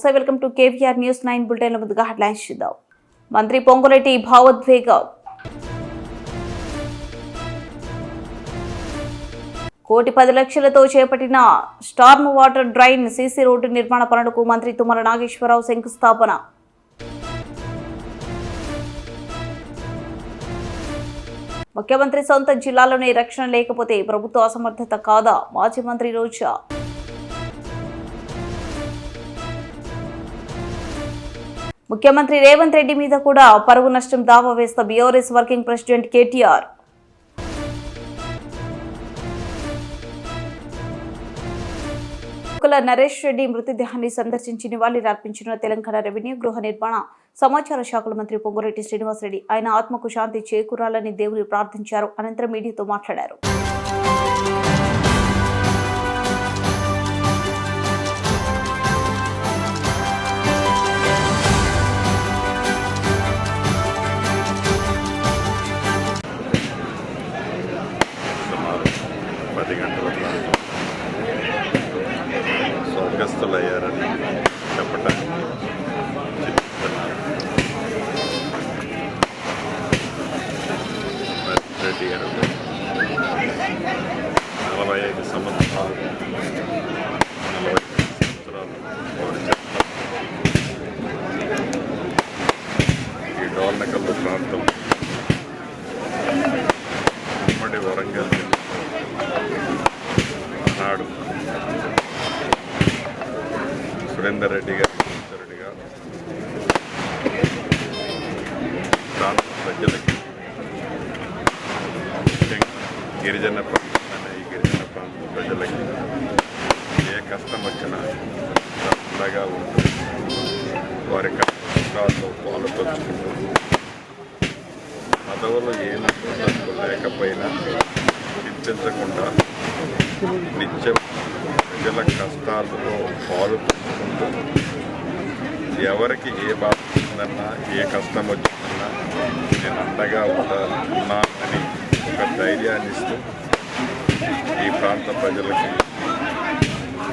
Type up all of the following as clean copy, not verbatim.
నమస్తే, welcome to KVR news 9 బులెటిన్ల ముందుగా headlines చూద్దాం. మంత్రి పొంగులేటి భావోద్వేగం. 1,10,00,000తో చేపట్టిన Storm water drain CC road నిర్మాణ పనులకు మంత్రి తుమ్మల నాగేశ్వరరావు శంకుస్థాపన. ముఖ్యమంత్రి సొంత జిల్లాలోనే రక్షణ లేకపోతే ప్రభుత్వ అసమర్థత కాదా? మాజీ మంత్రి రోజా. ముఖ్యమంత్రి రేవంత్ రెడ్డి మీద కూడా పరువు నష్టం దావా వేస్తా బీఆర్ఎస్ వర్కింగ్ ప్రెసిడెంట్ కేటీఆర్. కుల నరేష్ రెడ్డి మృతదేహాన్ని సందర్శించి నివాళులర్పించిన తెలంగాణ రెవెన్యూ, గృహ నిర్మాణ, సమాచార శాఖల మంత్రి పొంగులేటి శ్రీనివాసరెడ్డి. ఆయన ఆత్మకు శాంతి చేకూరాలని దేవుని ప్రార్థించారు. అనంతరం మీడియాతో మాట్లాడారు. స్వర్గస్థులయ్యారని చెప్పడానికి రెడ్డి గారు 45 సంవత్సరాలు ఈ డోర్నకల్లు ప్రాంతం ఉమ్మడి వరంగల్ నాడు సురేందర్ రెడ్డి గారు ప్రాంత ప్రజలకి, గిరిజన ప్రాంతం ఈ గిరిజన ప్రాంత ప్రజలకి ఏ కష్టం వచ్చినా అండగా ఉంటుంది. వారి కష్టాల్లో పాలు పంచుకుంటూ పదవులు ఏ నష్టం లేకపోయినా చింతించకుండా నిత్యం ప్రజల కష్టాలతో పాలు పంచుకుంటూ ఎవరికి ఏ బాధ వచ్చిందన్నా ఏ కష్టం వచ్చిందన్నా నేను అండగా ఉన్నానని ఒక ధైర్యాన్ని ఇస్తూ ఈ ప్రాంత ప్రజలకి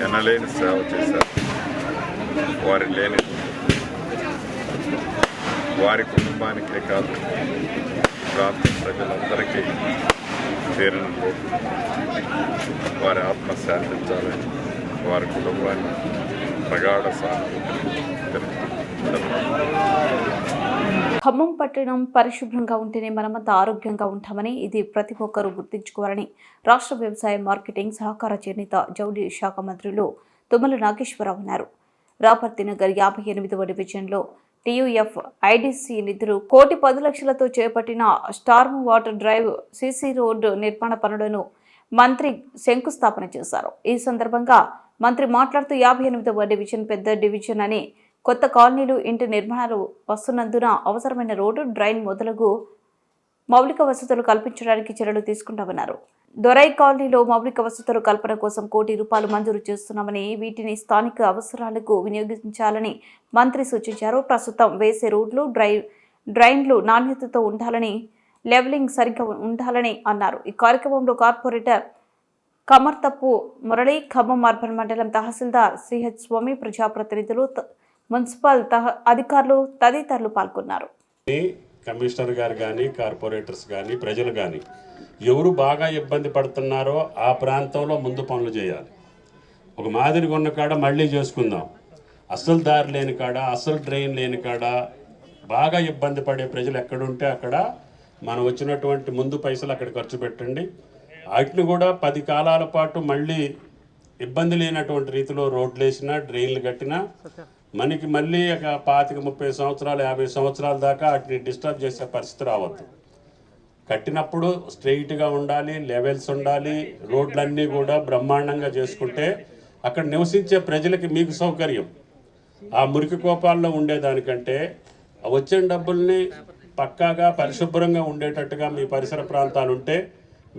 ఎనలేని సేవ చేశారు. వారి కుటుంబానికే కాదు, ఈ ప్రాంత ప్రజలందరికీ తీరిన లోటు. వారి ఆత్మ శాంతించాలని వారి కుటుంబాన్ని ప్రగాఢ ఖమ్మం పట్టణం పరిశుభ్రంగా ఉంటేనే మనమంతా ఆరోగ్యంగా ఉంటామని, ఇది ప్రతి ఒక్కరూ గుర్తుంచుకోవాలని రాష్ట్ర వ్యవసాయ, మార్కెటింగ్, సహకార, చేనేత, జౌళి శాఖ మంత్రులు తుమ్మల నాగేశ్వరరావు అన్నారు. రాపర్తి నగర్ 58వ డివిజన్లో టీయూఎఫ్ ఐడీసీ నిధులు 1,10,00,000తో చేపట్టిన Storm water drive CC road నిర్మాణ పనులను మంత్రి శంకుస్థాపన చేశారు. ఈ సందర్భంగా మంత్రి మాట్లాడుతూ 58వ డివిజన్ పెద్ద డివిజన్ అని కొత్త కాలనీలు, ఇంటి నిర్మాణాలు వస్తున్నందున అవసరమైన రోడ్డు, డ్రైన్ మొదలగు మౌలిక వసతులు కల్పించడానికి చర్యలు తీసుకుంటామన్నారు. దొరై కాలనీలో మౌలిక వసతుల కల్పన కోసం ₹1 కోటి మంజూరు చేస్తున్నామని, వీటిని స్థానిక అవసరాలకు వినియోగించాలని మంత్రి సూచించారు. ప్రస్తుతం వేసే రోడ్లు, డ్రైన్లు నాణ్యతతో ఉండాలని, లెవెలింగ్ సరిగ్గా ఉండాలని అన్నారు. ఈ కార్యక్రమంలో కార్పొరేటర్ కమర్తప్పు మురళి, ఖమ్మం అర్బన్ మండలం తహసీల్దార్ సిహెచ్ స్వామి, ప్రజాప్రతినిధులు, మున్సిపల్ అధికారులు తదితరులు పాల్గొన్నారు. కమిషనర్ గారు కానీ, కార్పొరేటర్స్ కానీ, ప్రజలు కానీ ఎవరు బాగా ఇబ్బంది పడుతున్నారో ఆ ప్రాంతంలో ముందు పనులు చేయాలి. ఒక మాదిరిగా ఉన్న కాడ మళ్ళీ చేసుకుందాం. అసలు దారి లేని కాడ, అసలు డ్రైన్ లేని కాడ బాగా ఇబ్బంది పడే ప్రజలు ఎక్కడుంటే అక్కడ మనం వచ్చినటువంటి ముందు పైసలు అక్కడ ఖర్చు పెట్టండి. వాటిని కూడా 10 కాలాల పాటు మళ్ళీ ఇబ్బంది లేనటువంటి రీతిలో రోడ్లు వేసినా, డ్రైన్లు కట్టినా మనకి మళ్ళీ 25-30 సంవత్సరాలు, 50 సంవత్సరాల దాకా వాటిని డిస్టర్బ్ చేసే పరిస్థితి రావద్దు. కట్టినప్పుడు స్ట్రెయిట్గా ఉండాలి, లెవెల్స్ ఉండాలి, రోడ్లన్నీ కూడా బ్రహ్మాండంగా చేసుకుంటే అక్కడ నివసించే ప్రజలకి మీకు సౌకర్యం. ఆ మురికి కోపాల్లో ఉండేదానికంటే వచ్చిన డబ్బుల్ని పక్కాగా పరిశుభ్రంగా ఉండేటట్టుగా మీ పరిసర ప్రాంతాలు ఉంటే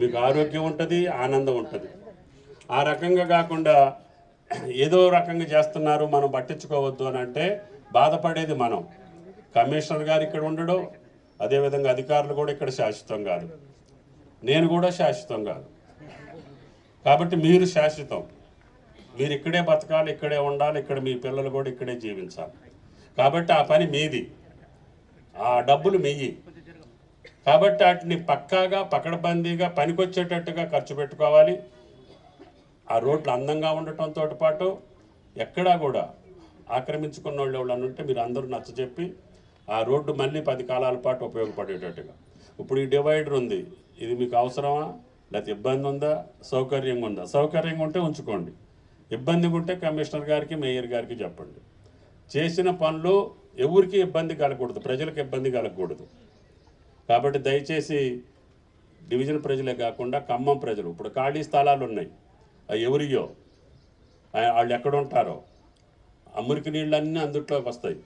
మీకు ఆరోగ్యం ఉంటుంది, ఆనందం ఉంటుంది. ఆ రకంగా కాకుండా ఏదో రకంగా చేస్తున్నారు, మనం పట్టించుకోవద్దు అని అంటే బాధపడేది మనం. కమిషనర్ గారు ఇక్కడ ఉండడం, అదేవిధంగా అధికారులు కూడా ఇక్కడ శాశ్వతం కాదు, నేను కూడా శాశ్వతం కాదు. కాబట్టి మీరు శాశ్వతం. మీరు ఇక్కడే బతకాలి, ఇక్కడే ఉండాలి, ఇక్కడ మీ పిల్లలు కూడా ఇక్కడే జీవించాలి. కాబట్టి ఆ పని మీది, ఆ డబ్బులు మీయి. కాబట్టి వాటిని పక్కాగా పకడ్బందీగా పనికొచ్చేటట్టుగా ఖర్చు పెట్టుకోవాలి. ఆ రోడ్లు అందంగా ఉండటంతో పాటు ఎక్కడా కూడా ఆక్రమించుకున్న వాళ్ళు ఎవరైనా ఉంటే మీరు అందరూ నచ్చజెప్పి ఆ రోడ్డు మళ్ళీ 10 కాలాల పాటు ఉపయోగపడేటట్టుగా. ఇప్పుడు ఈ డివైడర్ ఉంది, ఇది మీకు అవసరమా, లేకపోతే ఇబ్బంది ఉందా, సౌకర్యంగా ఉందా? సౌకర్యంగా ఉంటే ఉంచుకోండి, ఇబ్బందిగా ఉంటే కమిషనర్ గారికి మేయర్ గారికి చెప్పండి. చేసిన పనులు ఎవరికి ఇబ్బంది కలగకూడదు, ప్రజలకు ఇబ్బంది కలగకూడదు. కాబట్టి దయచేసి డివిజన్ ప్రజలే కాకుండా ఖమ్మం ప్రజలు, ఇప్పుడు ఖాళీ స్థలాలు ఉన్నాయి, అవి ఎవరియో, వాళ్ళు ఎక్కడ ఉంటారో, ఆ మురికి నీళ్ళన్నీ అందుట్లోకి వస్తాయి,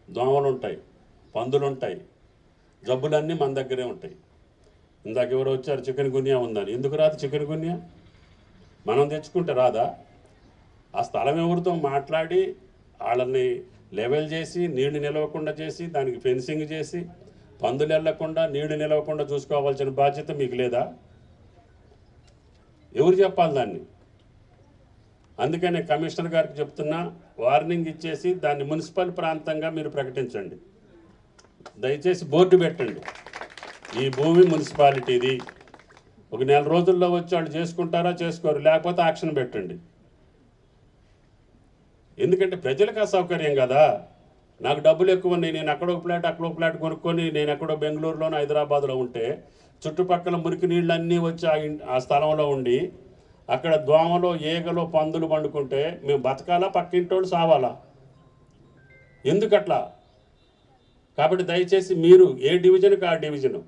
దోమలు ఉంటాయి, పందులు ఉంటాయి, జబ్బులన్నీ మన దగ్గరే ఉంటాయి. ఇందాక ఎవరు వచ్చారు చికెన్ గున్యా ఉందని, ఎందుకు రాదు చికెన్ గున్యా? మనం తెచ్చుకుంటే రాదా? ఆ స్థలం ఎవరితో మాట్లాడి వాళ్ళని లెవెల్ చేసి నీళ్లు నిలవకుండా చేసి దానికి ఫెన్సింగ్ చేసి పందులు వెళ్లకుండా నీళ్లు నిలవకుండా చూసుకోవాల్సిన బాధ్యత మీకు లేదా? ఎవరు చెప్పాలి దాన్ని? అందుకనే కమిషనర్ గారికి చెప్తున్నా, వార్నింగ్ ఇచ్చేసి దాన్ని మున్సిపల్ ప్రాంతంగా మీరు ప్రకటించండి. దయచేసి బోర్డు పెట్టండి, ఈ భూమి మున్సిపాలిటీది. ఒక 4 రోజుల్లో వచ్చి వాళ్ళు చేసుకుంటారా చేసుకోరు, లేకపోతే యాక్షన్ పెట్టండి. ఎందుకంటే ప్రజలకు అసౌకర్యం కదా. నాకు డబ్బులు ఎక్కువ ఉన్నాయి, నేను అక్కడ ఒక ప్లాట్ అక్కడ ఒక ప్లాట్ కొనుక్కొని నేను ఎక్కడో బెంగళూరులోనో హైదరాబాద్లో ఉంటే చుట్టుపక్కల మురికి నీళ్ళన్నీ వచ్చి ఆ స్థలంలో ఉండి అక్కడ దోమలు ఈగలు పందులు పండుకుంటే మేము బతకాలా, పక్కింటోళ్ళు సావాలా? ఎందుకట్లా? కాబట్టి దయచేసి మీరు ఏ డివిజన్కి ఆ డివిజను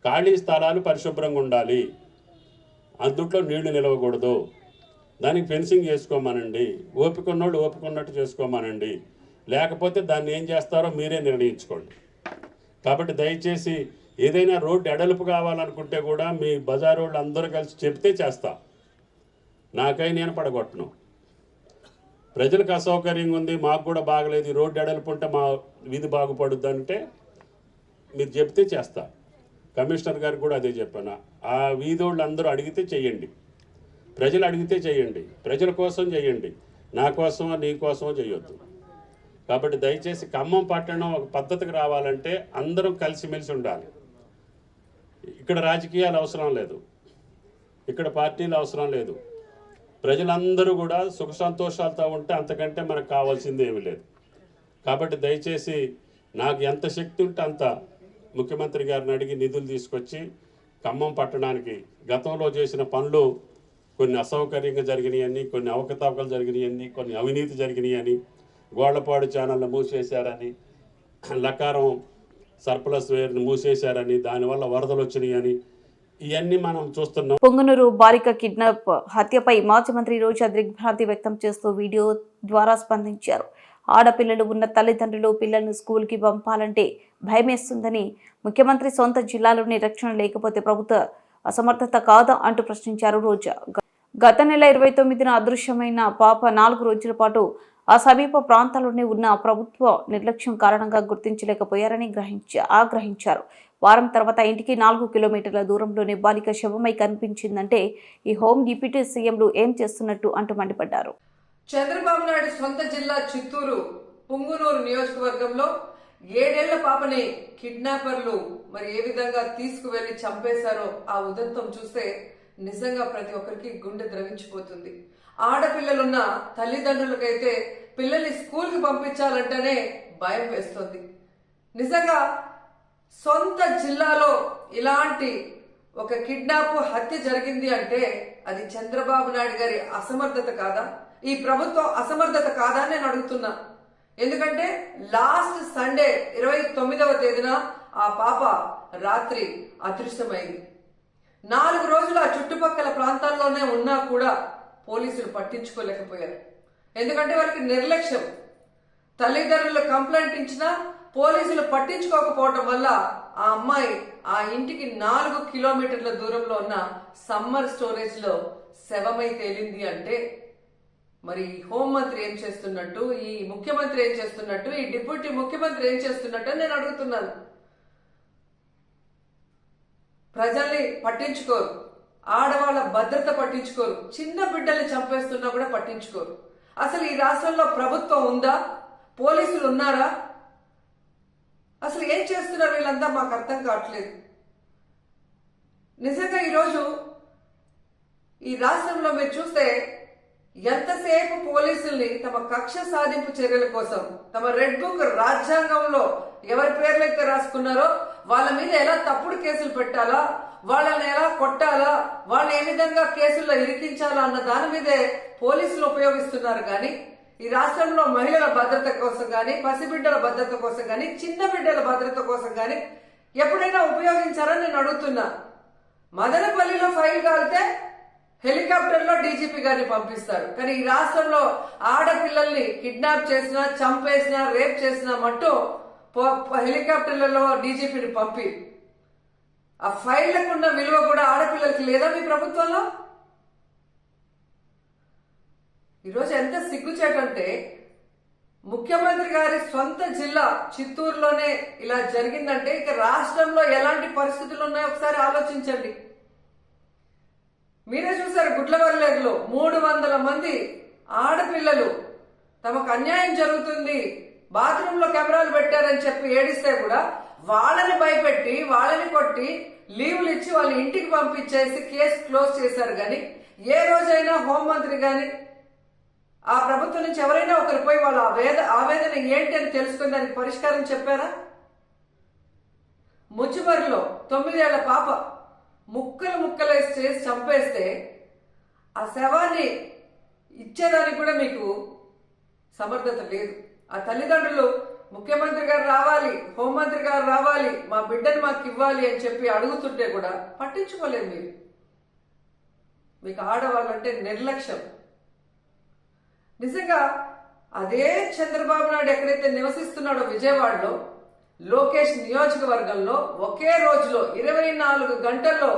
ఖాళీ స్థలాలు పరిశుభ్రంగా ఉండాలి, అందుట్లో నీళ్లు నిలవకూడదు, దానికి ఫెన్సింగ్ చేసుకోమనండి, ఓపిక ఉన్నోళ్ళు ఓపిక ఉన్నట్టు చేసుకోమనండి, లేకపోతే దాన్ని ఏం చేస్తారో మీరే నిర్ణయించుకోండి. కాబట్టి దయచేసి ఏదైనా రోడ్డు ఎడలుపు కావాలనుకుంటే కూడా మీ బజారు వాళ్ళు అందరూ కలిసి చెప్తే చేస్తా, నాకై నేను పడగొట్టను. ప్రజలకు అసౌకర్యంగా ఉంది, మాకు కూడా బాగలేదు, రోడ్డు ఎడలుపు ఉంటే మా వీధి బాగుపడుద్ది అంటే మీరు చెప్తే చేస్తా. కమిషనర్ గారికి కూడా అదే చెప్పాను, ఆ వీధి వాళ్ళు అందరూ అడిగితే చెయ్యండి, ప్రజలు అడిగితే చేయండి, ప్రజల కోసం చేయండి, నా కోసమో నీ కోసమో చేయొద్దు. కాబట్టి దయచేసి ఖమ్మం పట్టణం ఒక పద్ధతికి రావాలంటే అందరం కలిసిమెలిసి ఉండాలి. ఇక్కడ రాజకీయాలు అవసరం లేదు, ఇక్కడ పార్టీలు అవసరం లేదు, ప్రజలందరూ కూడా సుఖ సంతోషాలతో ఉంటే అంతకంటే మనకు కావాల్సింది ఏమీ లేదు. కాబట్టి దయచేసి నాకు ఎంత శక్తి ఉంటే అంత ముఖ్యమంత్రి గారిని అడిగి నిధులు తీసుకొచ్చి ఖమ్మం పట్టణానికి గతంలో చేసిన పనులు కొన్ని అసౌకర్యంగా జరిగినాయని, కొన్ని అవకతవకలు జరిగినాయని, కొన్ని అవినీతి జరిగినాయని, గోళ్లపాడు ఛానల్ని మూసేశారని, లకారం సర్ప్లస్ వేర్ని మూసేశారని, దానివల్ల వరదలు వచ్చినాయని, ఇవన్నీ మనం చూస్తున్నాం. పొంగనూరు బాలిక కిడ్నాప్ హత్యపై మాజీ మంత్రి రోజా దిగ్భ్రాంతి వ్యక్తం చేస్తూ వీడియో ద్వారా స్పందించారు. ఆడపిల్లలు ఉన్న తల్లిదండ్రులు పిల్లలను స్కూల్కి పంపాలంటే భయమేస్తుందని, ముఖ్యమంత్రి సొంత జిల్లాలోని రక్షణ లేకపోతే ప్రభుత్వ అసమర్థత కాదా అంటూ ప్రశ్నించారు రోజా. గత నెల 29న అదృశ్యమైన పాప 4 రోజుల పాటు ఆ సమీప ప్రాంతాల్లోనే ఉన్న ప్రభుత్వ నిర్లక్ష్యం కారణంగా గుర్తించలేకపోయారని ఆగ్రహించారు. వారం తర్వాత ఇంటికి 4 కిలోమీటర్ల దూరంలోనే బాలిక శవమై కనిపించిందంటే ఈ హోం డిప్యూటీ సీఎంలు ఏం చేస్తున్నట్టు అంటూ మండిపడ్డారు. చంద్రబాబు నాయుడు సొంత జిల్లా చిత్తూరు పుంగునూరు నియోజకవర్గంలో 7 ఏళ్ల పాపని కిడ్నాపర్లు మరి ఏ విధంగా తీసుకువెళ్లి చంపేశారో ఆ ఉదంతం చూస్తే నిజంగా ప్రతి ఒక్కరికి గుండె ద్రవించిపోతుంది. ఆడపిల్లలున్న తల్లిదండ్రులకైతే పిల్లల్ని స్కూల్కి పంపించాలంటేనే భయం వేస్తుంది. నిజంగా సొంత జిల్లాలో ఇలాంటి ఒక కిడ్నాప్ హత్య జరిగింది అంటే అది చంద్రబాబు నాయుడు గారి అసమర్థత కాదా, ఈ ప్రభుత్వం అసమర్థత కాదా అని నేను అడుగుతున్నా. ఎందుకంటే లాస్ట్ సండే 29వ తేదీన ఆ పాప రాత్రి అదృశ్యమైంది. 4 రోజులు ఆ చుట్టుపక్కల ప్రాంతాల్లోనే ఉన్నా కూడా పోలీసులు పట్టించుకోలేకపోయారు. ఎందుకంటే వాళ్ళకి నిర్లక్ష్యం. తల్లిదండ్రులు కంప్లైంట్ ఇచ్చినా పోలీసులు పట్టించుకోకపోవటం వల్ల ఆ అమ్మాయి ఆ ఇంటికి 4 కిలోమీటర్ల దూరంలో ఉన్న సమ్మర్ స్టోరేజ్ లో శవమై తేలింది అంటే మరి హోంమంత్రి ఏం చేస్తున్నట్టు, ఈ ముఖ్యమంత్రి ఏం చేస్తున్నట్టు, ఈ డిప్యూటీ ముఖ్యమంత్రి ఏం చేస్తున్నట్టు నేను అడుగుతున్నాను. ప్రజల్ని పట్టించుకోరు. ఆడవాళ్ళ భద్రత పట్టించుకోరు, చిన్న బిడ్డల్ని చంపేస్తున్నా కూడా పట్టించుకోరు. అసలు ఈ రాష్ట్రంలో ప్రభుత్వం ఉందా? పోలీసులు ఉన్నారా? అసలు ఏం చేస్తున్నారు వీళ్ళంతా? మాకు అర్థం కావట్లేదు. నిజంగా ఈరోజు ఈ రాష్ట్రంలో మీరు చూస్తే ఎంతసేపు పోలీసుల్ని తమ కక్ష సాధింపు చర్యల కోసం, తమ రెడ్ బుక్ రాజ్యాంగంలో ఎవరి పేర్లైతే రాసుకున్నారో వాళ్ళ మీద ఎలా తప్పుడు కేసులు పెట్టాలా, వాళ్ళని ఎలా కొట్టాలా, వాళ్ళని ఏ విధంగా కేసుల్లో ఇరికించాలా అన్న దాని మీదే పోలీసులు ఉపయోగిస్తున్నారు. కానీ ఈ రాష్ట్రంలో మహిళల భద్రత కోసం కానీ, పసిబిడ్డల భద్రత కోసం కానీ, చిన్న బిడ్డల భద్రత కోసం కానీ ఎప్పుడైనా ఉపయోగించారని నేను అడుగుతున్నా. మదనపల్లిలో ఫైల్ కాలితే హెలికాప్టర్లో డీజీపీ గారిని పంపిస్తారు. కానీ ఈ రాష్ట్రంలో ఆడపిల్లల్ని కిడ్నాప్ చేసినా, చంపేసినా, రేప్ చేసినా మట్టు హెలికాప్టర్లలో డీజీపీని పంపి ఆ ఫైళ్లకు ఉన్న విలువ కూడా ఆడపిల్లలకి లేదా మీ ప్రభుత్వంలో? ఈరోజు ఎంత సిగ్గుచేటంటే ముఖ్యమంత్రి గారి సొంత జిల్లా చిత్తూరులోనే ఇలా జరిగిందంటే ఇక రాష్ట్రంలో ఎలాంటి పరిస్థితులు ఉన్నాయో ఒకసారి ఆలోచించండి. మీరే చూసారు, గుడ్లవల్లేరులో 300 మంది ఆడపిల్లలు తమకు అన్యాయం జరుగుతుంది, బాత్రూమ్ లో కెమెరాలు పెట్టారని చెప్పి ఏడిస్తే కూడా వాళ్ళని భయపెట్టి, వాళ్ళని కొట్టి, లీవులు ఇచ్చి వాళ్ళ ఇంటికి పంపించేసి కేసు క్లోజ్ చేశారు. కానీ ఏ రోజైనా హోంమంత్రి గాని ఆ ప్రభుత్వం నుంచి ఎవరైనా ఒకరు పోయి వాళ్ళ ఆవేదన ఏంటి అని తెలుసుకుని దానికి పరిష్కారం చెప్పారా? ముచ్చుమరిలో 9 ఏళ్ల పాప ముక్కలేసి చేసి చంపేస్తే ఆ శవాన్ని ఇచ్చేదానికి కూడా మీకు సమర్థత లేదు. ఆ తల్లిదండ్రులు ముఖ్యమంత్రి గారు రావాలి, హోంమంత్రి గారు రావాలి, మా బిడ్డను మాకు ఇవ్వాలి అని చెప్పి అడుగుతుంటే కూడా పట్టించుకోలేదు మీరు. మీకు ఆడవాళ్ళంటే నిర్లక్ష్యం. నిజంగా అదే చంద్రబాబు నాయుడు ఎక్కడైతే నివసిస్తున్నాడో విజయవాడలో లోకేష్ నియోజకవర్గంలో ఒకే రోజులో 24 గంటల్లో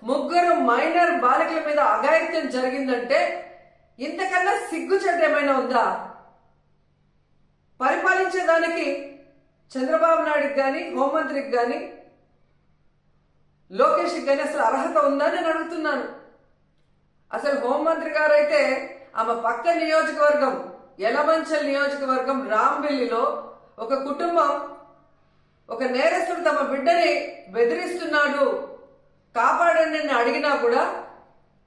3 మైనర్ బాలికల మీద అఘాయిత్యం జరిగిందంటే ఇంతకన్నా సిగ్గుచేట ఏమైనా ఉందా? పరిపాలించేదానికి చంద్రబాబు నాయుడుకి కానీ, హోంమంత్రికి కానీ, లోకేష్కి కానీ అసలు అర్హత ఉందా నేను అడుగుతున్నాను. అసలు హోంమంత్రి గారు అయితే ఆమె పక్క నియోజకవర్గం యలమంచల్ నియోజకవర్గం రాంబిల్లిలో ఒక కుటుంబం, ఒక నేరస్తుడు తమ బిడ్డని బెదిరిస్తున్నాడు, కాపాడండి అని అడిగినా కూడా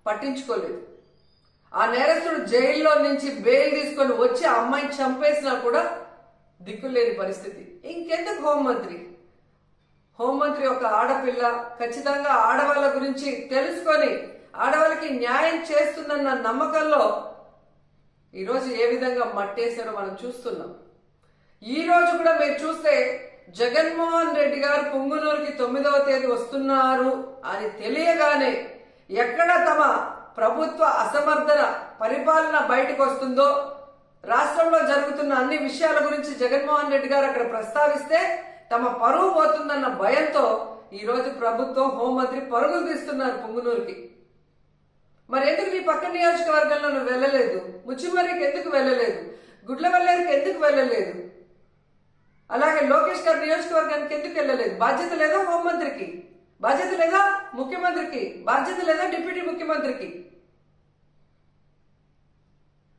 పట్టించుకోలేదు. ఆ నేరస్తుడు జైల్లో నుంచి బెయిల్ తీసుకొని వచ్చి ఆ అమ్మాయిని చంపేసినా కూడా దిక్కులేని పరిస్థితి. ఇంకెందుకు హోంమంత్రి? హోంమంత్రి ఒక ఆడపిల్ల, ఖచ్చితంగా ఆడవాళ్ళ గురించి తెలుసుకొని ఆడవాళ్ళకి న్యాయం చేస్తుందన్న నమ్మకంలో ఈరోజు ఏ విధంగా మట్టేశారో మనం చూస్తున్నాం. ఈ రోజు కూడా మీరు చూస్తే జగన్మోహన్ రెడ్డి గారు పుంగునూరుకి 9వ తేదీ వస్తున్నారు అని తెలియగానే ఎక్కడ తమ ప్రభుత్వ అసమర్థన పరిపాలన బయటకు వస్తుందో, రాష్ట్రంలో జరుగుతున్న అన్ని విషయాల గురించి జగన్మోహన్ రెడ్డి గారు అక్కడ ప్రస్తావిస్తే తమ పరువు పోతుందన్న భయంతో ఈరోజు ప్రభుత్వం, హోంమంత్రి పరుగులు తీస్తున్నారు పుంగునూరుకి. మరి ఎందుకు నీ పక్క నియోజకవర్గంలో నువ్వు వెళ్ళలేదు? ముచ్చిమరికి ఎందుకు వెళ్ళలేదు? గుడ్లవల్లేరుకి ఎందుకు వెళ్ళలేదు? అలాగే లోకేష్ గారి నియోజకవర్గానికి ఎందుకు వెళ్ళలేదు? బాధ్యత లేదా హోంమంత్రికి? బాధ్యత లేదా ముఖ్యమంత్రికి? బాధ్యత లేదా డిప్యూటీ ముఖ్యమంత్రికి?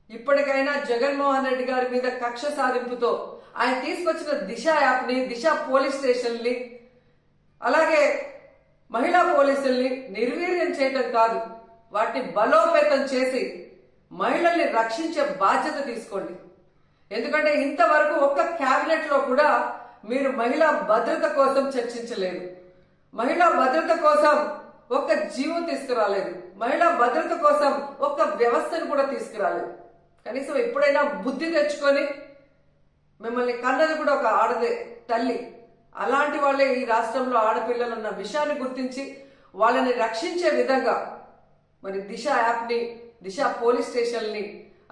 ఇప్పటికైనా జగన్మోహన్ రెడ్డి గారి మీద కక్ష సాధింపుతో ఆయన తీసుకొచ్చిన దిశ యాప్ని, దిశ పోలీస్ స్టేషన్ని, అలాగే మహిళా పోలీసుల్ని నిర్వీర్యం చేయటం కాదు, వాటిని బలోపేతం చేసి మహిళల్ని రక్షించే బాధ్యత తీసుకోండి. ఎందుకంటే ఇంతవరకు ఒక్క క్యాబినెట్ లో కూడా మీరు మహిళా భద్రత కోసం చర్చించలేదు, మహిళా భద్రత కోసం ఒక్క జీవో తీసుకురాలేదు, మహిళా భద్రత కోసం ఒక్క వ్యవస్థను కూడా తీసుకురాలేదు. కనీసం ఎప్పుడైనా బుద్ధి తెచ్చుకొని మిమ్మల్ని కన్నది కూడా ఒక ఆడదే తల్లి. అలాంటి వాళ్ళే ఈ రాష్ట్రంలో ఆడపిల్లలు ఉన్న విషయాన్ని గుర్తించి వాళ్ళని రక్షించే విధంగా మరి దిశ యాప్ని, దిశ పోలీస్ స్టేషన్ని,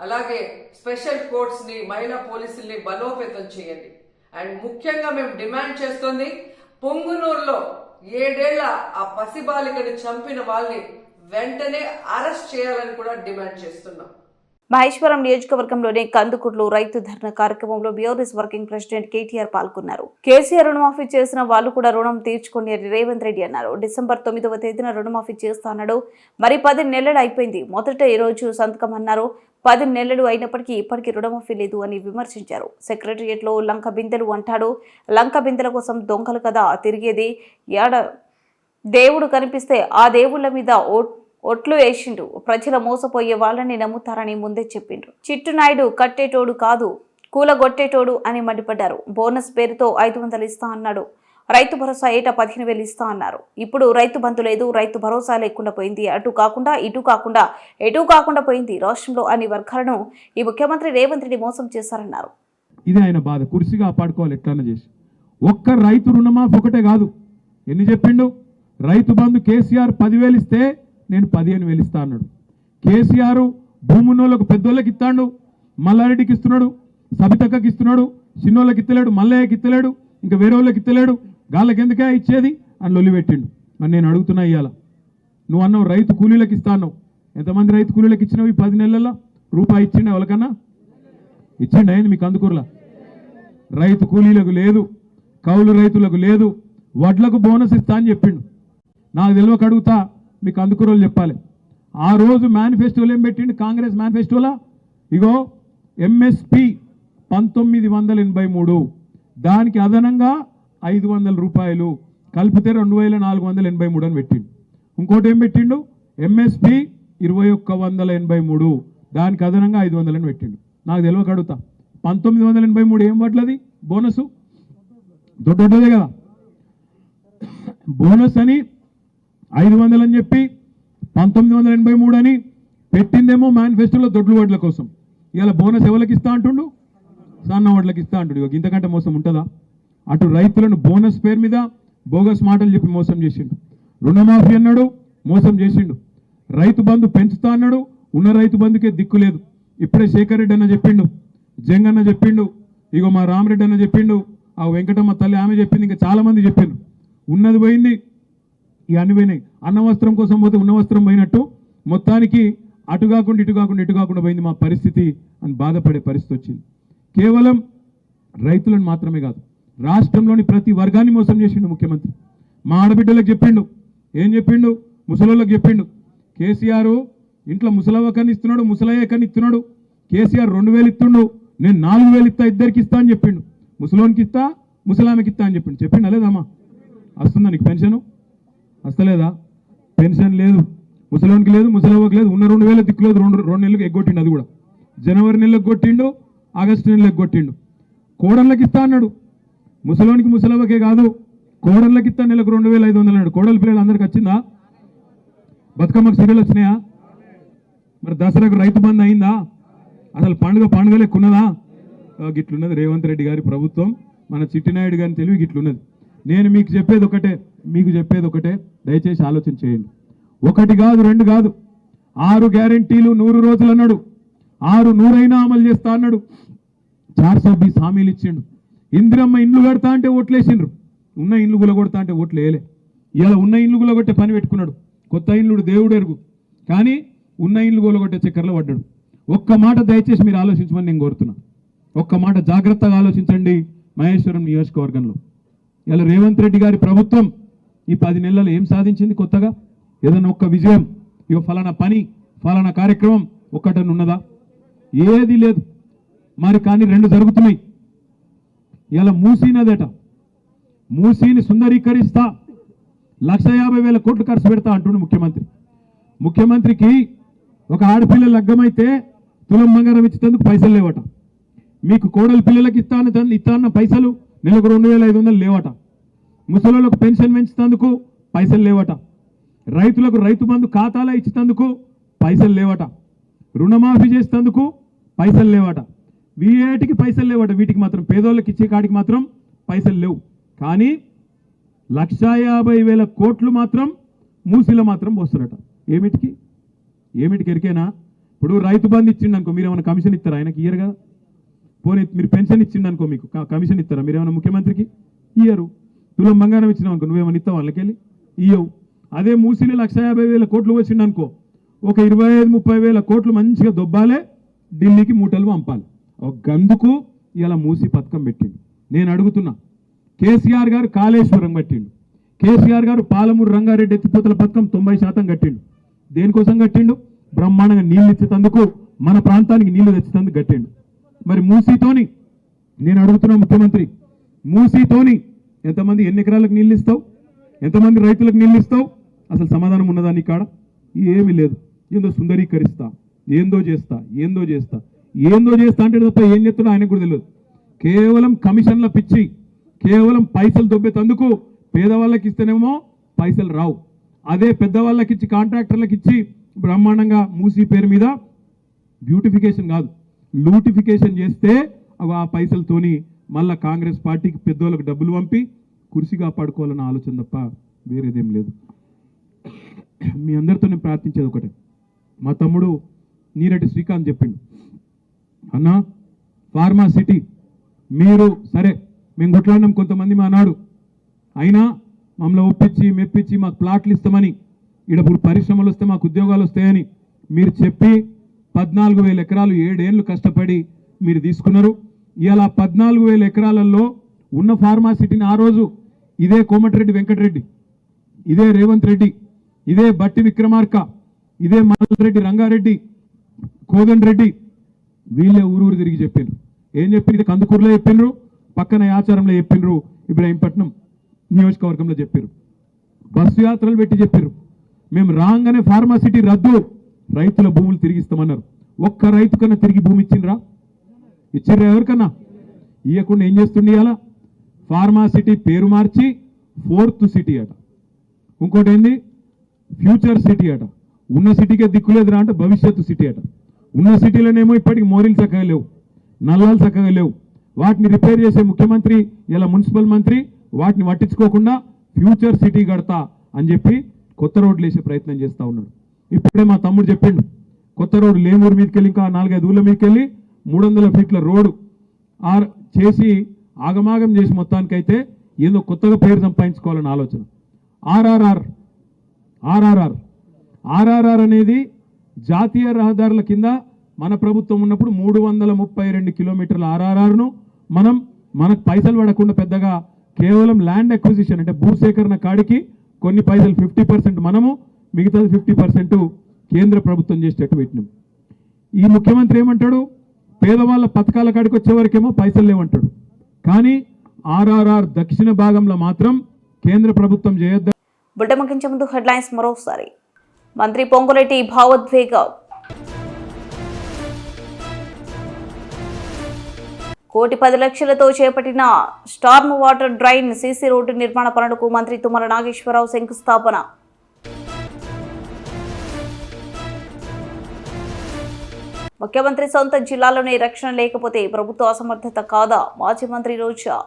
అలాగే స్పెషల్ కోర్ట్స్ ని, మహిళా పోలీసుల్ని బలోపేతం చేయండి. అండ్ ముఖ్యంగా మేము డిమాండ్ చేస్తుంది, పొంగునూరులో 7 ఏళ్ల ఆ పసిబాలికని చంపిన వాళ్ళని వెంటనే అరెస్ట్ చేయాలని కూడా డిమాండ్ చేస్తున్నాం. మహేశ్వరం నియోజకవర్గంలోని కందుకూరులో రైతు ధర్నా కార్యక్రమంలో బీఆర్ఎస్ వర్కింగ్ ప్రెసిడెంట్ కేటీఆర్ పాల్గొన్నారు. కేసీఆర్ రుణమాఫీ చేసిన వాళ్ళు కూడా రుణం తీర్చుకోండి అని రేవంత్ రెడ్డి అన్నారు. డిసెంబర్ 9వ తేదీన రుణమాఫీ చేస్తా అన్నాడు. మరి 10 నెలలు అయిపోయింది. మొదట ఈ రోజు సంతకం అన్నారు. 10 నెలలు అయినప్పటికీ ఇప్పటికీ రుణమాఫీ లేదు అని విమర్శించారు. సెక్రటరియట్లో లంక బిందెలు అంటాడు. లంక బిందెల కోసం దొంగలు కదా తిరిగేది. దేవుడు కనిపిస్తే ఆ దేవుళ్ళ మీద ఒట్లు వేసిండు. ప్రజల మోసపోయే వాళ్ళని నమ్ముతారని ముందే చెప్పిండ్రు. చిట్టునాయుడు కట్టేటోడు కాదు కూలగొట్టేటోడు అని మండిపడ్డారు. బోనస్ పేరుతో 500 ఇస్తా అన్నాడు. రైతు భరోసా ఏటా 15,000 ఇస్తా అన్నారు. ఇప్పుడు రైతు బంధు లేదు, రైతు భరోసా లేకుండా పోయింది. అటు కాకుండా ఇటు కాకుండా ఎటు కాకుండా పోయింది. రాష్ట్రంలో అన్ని వర్గాలను ఈ ముఖ్యమంత్రి రేవంత్ రెడ్డి మోసం చేశారన్నారు. ఇది ఆయన బాధ. కుర్చీగా కాపాడుకోవాలి ఎట్లన్నా చేసి. ఒక్క రైతు రుణమాఫీ ఒకటే కాదు, ఎన్ని చెప్పిండు. రైతు బంధు కేసీఆర్ 10,000 ఇస్తే నేను 15,000 ఇస్తా అన్నాడు. కేసీఆర్ భూమున్నోళ్ళకు పెద్దోళ్ళకి ఇస్తాడు, మల్లారెడ్డికి ఇస్తున్నాడు, సబితక్కకి ఇస్తున్నాడు, చిన్నోళ్ళకి ఇస్తలేడు, మల్లయ్యకి ఇస్తలేడు, ఇంకా వేరే వాళ్ళకి ఇస్తలేడు. గాళ్ళకి ఎందుకే ఇచ్చేది అని లొల్లి పెట్టిండు. మరి నేను అడుగుతున్నా, ఇవాళ నువ్వు అన్నావు రైతు కూలీలకు ఇస్తా అన్నావు. ఎంతమంది రైతు కూలీలకు ఇచ్చినావు ఈ 10 నెలల్లో? రూపాయి ఇచ్చిండు ఎవరికన్నా? ఇచ్చిండు అయింది మీకు అందుకూరలా? రైతు కూలీలకు లేదు, కౌలు రైతులకు లేదు, వడ్లకు బోనస్ ఇస్తా అని చెప్పిండు. నాకు తెలియక అడుగుతా, మీకు అందుకూరలు చెప్పాలి. ఆ రోజు మేనిఫెస్టోలో ఏం పెట్టిండు కాంగ్రెస్ మేనిఫెస్టోలా? ఇగో ఎంఎస్పి 1983, దానికి అదనంగా 500 రూపాయలు కలిపితే 2,483 అని పెట్టిండు. ఇంకోటి ఏం పెట్టిండు? ఎంఎస్పి 2,183, దానికి అదనంగా 500 అని పెట్టిండు. నాకు తెలియక అడుగుతా, 1983 ఏం పట్లది బోనసు? దొడ్డదే కదా. బోనస్ అని 500 అని చెప్పి 1983 అని పెట్టిందేమో మేనిఫెస్టోలో దొడ్లు వడ్ల కోసం. ఇలా బోనస్ ఎవరికి ఇస్తా అంటుండు? సన్న వడ్లకి ఇస్తా అంటుడు. ఇంతకంటే మోసం ఉంటుందా? అటు రైతులను బోనస్ పేరు మీద బోగస్ మాటలు చెప్పి మోసం చేసిండు. రుణమాఫీ అన్నాడు, మోసం చేసిండు. రైతు బంధు పెంచుతా అన్నాడు, ఉన్న రైతు బంధుకే దిక్కు లేదు. ఇప్పుడే శేఖర్ రెడ్డి అన్న చెప్పిండు, జంగన్న చెప్పిండు, ఇగో మా రామరెడ్డి అన్న చెప్పిండు, ఆ వెంకటమ్మ తల్లి ఆమె చెప్పింది, ఇంకా చాలా మంది చెప్పిండు. ఉన్నది పోయింది, ఇక అన్ని పోయినాయి. అన్న వస్త్రం కోసం పోతే ఉన్న వస్త్రం పోయినట్టు మొత్తానికి అటు కాకుండా ఇటు కాకుండా ఇటు కాకుండా పోయింది మా పరిస్థితి అని బాధపడే పరిస్థితి వచ్చింది. కేవలం రైతులను మాత్రమే కాదు, రాష్ట్రంలోని ప్రతి వర్గాన్ని మోసం చేసిండు ముఖ్యమంత్రి. మా ఆడబిడ్డలకు చెప్పిండు, ఏం చెప్పిండు? ముసలోళ్ళకి చెప్పిండు. కేసీఆర్ ఇంట్లో ముసలవ్వకని ఇస్తున్నాడు, ముసలయ్యకని ఇస్తున్నాడు. కేసీఆర్ 2,000 ఇస్తుండు, నేను 4,000 ఇస్తా, ఇద్దరికి ఇస్తా అని చెప్పిండు. ముసలోనికి ఇస్తా, ముసలామెకి ఇస్తా అని చెప్పిండు. చెప్పిండు లేదమ్మా? వస్తుందా నీకు పెన్షను? వస్తలేదా? పెన్షన్ లేదు, ముసలోనికి లేదు, ముసలవ్వకి లేదు. ఉన్న 2,000 దిక్కులేదు. 2 నెలలకు ఎగ్గొట్టిండు. అది కూడా జనవరి నెలకు కొట్టిండు, ఆగస్టు నెలకు కొట్టిండు. కోడళ్ళకి ఇస్తా అన్నాడు. ముసలోనికి ముసలవ్వకే కాదు, కోడళ్ళకి ఇస్తా నెలకు 2,500 అన్నాడు. కోడల పిల్లలు అందరికి వచ్చిందా? బతుకమ్మకు సీరియల్ వచ్చినాయా? మరి దసరాకు రైతు బంధు అయిందా? అసలు పండుగ లెక్కున్నదా? గిట్లున్నది రేవంత్ రెడ్డి గారి ప్రభుత్వం, మన చిట్టినాయుడు గారిని తెలివి గిట్లున్నది. నేను మీకు చెప్పేది ఒకటే, దయచేసి ఆలోచన చేయండి. 1 కాదు 2 కాదు, 6 గ్యారెంటీలు 100 రోజులు అన్నాడు. 100 అమలు చేస్తా అన్నాడు. 420 హామీలు ఇచ్చిండు. ఇందిరమ్మ ఇండ్లు కడతా అంటే ఓట్లేసిండ్రు, ఉన్న ఇండ్లు గులగొడతా అంటే ఓట్లు వేయలే. ఇలా ఉన్న ఇండ్లు గులగొట్టే పని పెట్టుకున్నాడు. కొత్త ఇండ్లు దేవుడు ఎరుగు, కానీ ఉన్న ఇండ్లు గులగొట్టే చక్కర్లో పడ్డాడు. ఒక్క మాట దయచేసి మీరు ఆలోచించమని నేను కోరుతున్నా. ఒక్క మాట జాగ్రత్తగా ఆలోచించండి. మహేశ్వరం నియోజకవర్గంలో ఇలా రేవంత్ రెడ్డి గారి ప్రభుత్వం ఈ 10 నెలల్లో ఏం సాధించింది? కొత్తగా ఏదైనా ఒక్క విజయం, ఇక ఫలానా పని, ఫలానా కార్యక్రమం ఒక్కటని ఉన్నదా? ఏది లేదు. మరి కానీ 2 జరుగుతున్నాయి. ఇలా మూసీనదట, మూసీని సుందరీకరిస్తా 1,50,000 కోట్లు ఖర్చు పెడతా అంటుండు ముఖ్యమంత్రి. ముఖ్యమంత్రికి ఒక ఆడపిల్ల లగ్గమైతే తులం బంగారం ఇచ్చేందుకు పైసలు లేవట. మీకు కోడల పిల్లలకి ఇస్తాన్న పైసలు నెలకు 2,500 లేవట. ముసలోళ్ళకు పెన్షన్ పెంచుతందుకు పైసలు లేవట. రైతులకు రైతు బంధు ఖాతాలో ఇచ్చేందుకు పైసలు లేవట. రుణమాఫీ చేసేందుకు పైసలు లేవట. వీటికి పైసలు లేవట. వీటికి మాత్రం పేదోళ్ళకి ఇచ్చే కాడికి మాత్రం పైసలు లేవు. కానీ 1,50,000 కోట్లు మాత్రం మూసిలో మాత్రం పోస్తారట. ఏమిటికి ఎరికేనా? ఇప్పుడు రైతు బంధు ఇచ్చిండు అనుకో, మీరు ఏమైనా కమిషన్ ఇస్తారా? ఆయనకి ఇయ్యరు కదా. పోనీ మీరు పెన్షన్ ఇచ్చిండు అనుకో, మీకు కమిషన్ ఇస్తారా? మీరు ఏమైనా ముఖ్యమంత్రికి ఇయ్యరు. తులం బంగారం ఇచ్చినావు అనుకో, నువ్వేమైనా ఇస్తావు వాళ్ళకి వెళ్ళి? ఇయ్యవు. అదే మూసిలో 1,50,000 కోట్లు వచ్చిండు అనుకో, ఒక 25-30 వేల కోట్లు మంచిగా దొబ్బాలే, ఢిల్లీకి మూటలు పంపాలి. ఒక గందుకు ఇలా మూసి పథకం పెట్టిండు. నేను అడుగుతున్నా, కేసీఆర్ గారు కాళేశ్వరం కట్టిండు, కేసీఆర్ గారు పాలమూరు రంగారెడ్డి ఎత్తిపోతల పథకం 90% కట్టిండు. దేనికోసం కట్టిండు? బ్రహ్మాండంగా నీళ్ళు ఇచ్చేందుకు, మన ప్రాంతానికి నీళ్లు తెచ్చేందుకు కట్టిండు. మరి మూసీతోని నేను అడుగుతున్నా ముఖ్యమంత్రి, మూసీతోని ఎంతమంది ఎన్ని ఎకరాలకు నీళ్ళు ఇస్తావు, ఎంతమంది రైతులకు నీళ్ళు ఇస్తావు? అసలు సమాధానం ఉన్నదా నీ కాడ? ఏమీ లేదు. ఏందో సుందరీకరిస్తా, ఏందో చేస్తా, ఏందో చేస్తా, ఏందో చేస్తా అంటే తప్ప ఏం చేస్తున్నా ఆయనకు కూడా తెలియదు. కేవలం కమిషన్ల పిచ్చి, కేవలం పైసలు దొబ్బేతందుకు. పేదవాళ్ళకి ఇస్తేనేమో పైసలు రావు, అదే పెద్దవాళ్ళకి ఇచ్చి కాంట్రాక్టర్లకు ఇచ్చి బ్రహ్మాండంగా మూసీ పేరు మీద బ్యూటిఫికేషన్ కాదు లూటిఫికేషన్ చేస్తే ఆ పైసలతోని మళ్ళా కాంగ్రెస్ పార్టీకి పెద్దోళ్ళకి డబ్బులు పంపి కుర్చీ కాపాడుకోవాలన్న ఆలోచన తప్ప వేరేదేం లేదు. మీ అందరితో నేను ప్రార్థించేది ఒకటే, మా తమ్ముడు నీరటి శ్రీకాంత్ చెప్పిండు, అన్నా ఫార్మా సిటీ మీరు సరే మేము కొట్లాడినాం కొంతమంది మా నాడు, అయినా మమ్మల్ని ఒప్పించి మెప్పించి మాకు ప్లాట్లు ఇస్తామని, ఇక్కడ పరిశ్రమలు వస్తే మాకు ఉద్యోగాలు వస్తాయని మీరు చెప్పి 14,000 ఎకరాలు 7 ఏళ్ళు కష్టపడి మీరు తీసుకున్నారు. ఇలా 14,000 ఎకరాలలో ఉన్న ఫార్మా సిటీని ఆ రోజు ఇదే కోమటిరెడ్డి వెంకటరెడ్డి, ఇదే రేవంత్ రెడ్డి, ఇదే బట్టి విక్రమార్క, ఇదే మల్రెడ్డి రంగారెడ్డి, కోదండ్ రెడ్డి వీళ్ళే ఊరూరు తిరిగి చెప్పారు. ఏం చెప్పారు? ఇది కందుకూరులో చెప్పినరు, పక్కన ఆచారంలో చెప్పినరు, ఇబ్రాహీంపట్నం నియోజకవర్గంలో చెప్పారు, బస్సు యాత్రలు పెట్టి చెప్పారు. మేము రాగానే ఫార్మా సిటీ రద్దు, రైతుల భూములు తిరిగిస్తామన్నారు. ఒక్క రైతు కన్నా తిరిగి భూమి ఇచ్చిండ్రా? ఇచ్చిర్రా? ఎవరికన్నా ఇవ్వకుండా ఏం చేస్తుండే? అలా ఫార్మా సిటీ పేరు మార్చి 4th సిటీ అట, ఇంకోటి ఏంది ఫ్యూచర్ సిటీ అట. ఉన్న సిటీకే దిక్కులేదురా అంటే భవిష్యత్తు సిటీ అట. ఉన్న సిటీలోనేమో ఇప్పటికి మోరీలు చక్కగా లేవు, నల్లాలు చక్కగా లేవు. వాటిని రిపేర్ చేసే ముఖ్యమంత్రి ఇలా మున్సిపల్ మంత్రి వాటిని పట్టించుకోకుండా ఫ్యూచర్ సిటీ కడతా అని చెప్పి కొత్త రోడ్లు వేసే ప్రయత్నం చేస్తూ ఉన్నాడు. ఇప్పుడే మా తమ్ముడు చెప్పిండు, కొత్త రోడ్డు లేమూరు మీదకి వెళ్ళి ఇంకా 4-5 ఊళ్ళ మీదకి వెళ్ళి 300 ఫీట్ల రోడ్డు చేసి ఆగమాగం చేసి మొత్తానికైతే ఏదో కొత్తగా పేరు సంపాదించుకోవాలని ఆలోచన. ఆర్ఆర్ఆర్ అనేది జాతీయ రహదారుల కింద మన ప్రభుత్వం ఉన్నప్పుడు 332 కిలోమీటర్ల ఆర్ఆర్ఆర్ను మనకు పైసలు పడకుండా పెద్దగా కేవలం ల్యాండ్ అక్విజిషన్ అంటే భూసేకరణ కాడికి కొన్ని పైసలు 50% మనము, మిగతాది 50% కేంద్ర ప్రభుత్వం చేసేటట్టు పెట్టినాం. ఈ ముఖ్యమంత్రి ఏమంటాడు? పేదవాళ్ళ పథకాల కాడికి వచ్చేవరకేమో పైసలు లేవంటాడు, కానీ ఆర్ఆర్ఆర్ దక్షిణ భాగంలో మాత్రం కేంద్ర ప్రభుత్వం చేయొద్దు. బుల్టెన్ ముగించే ముందు హెడ్లైన్స్ మరోసారి. మంత్రి పొంగులేటి భావోద్వేగం. 1,10,00,000తో చేపట్టిన Storm water drain CC road నిర్మాణ పనులకు మంత్రి తుమ్మల నాగేశ్వరరావు శంకుస్థాపన. ముఖ్యమంత్రి సొంత జిల్లాలోనే రక్షణ లేకపోతే ప్రభుత్వ అసమర్థత కాదా? మాజీ మంత్రి రోజా.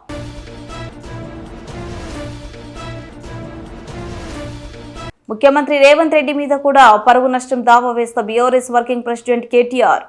ముఖ్యమంత్రి రేవంత్ రెడ్డి మీద కూడా పరువు నష్టం దావా వేస్తా బీఆర్ఎస్ వర్కింగ్ ప్రెసిడెంట్ కేటీఆర్.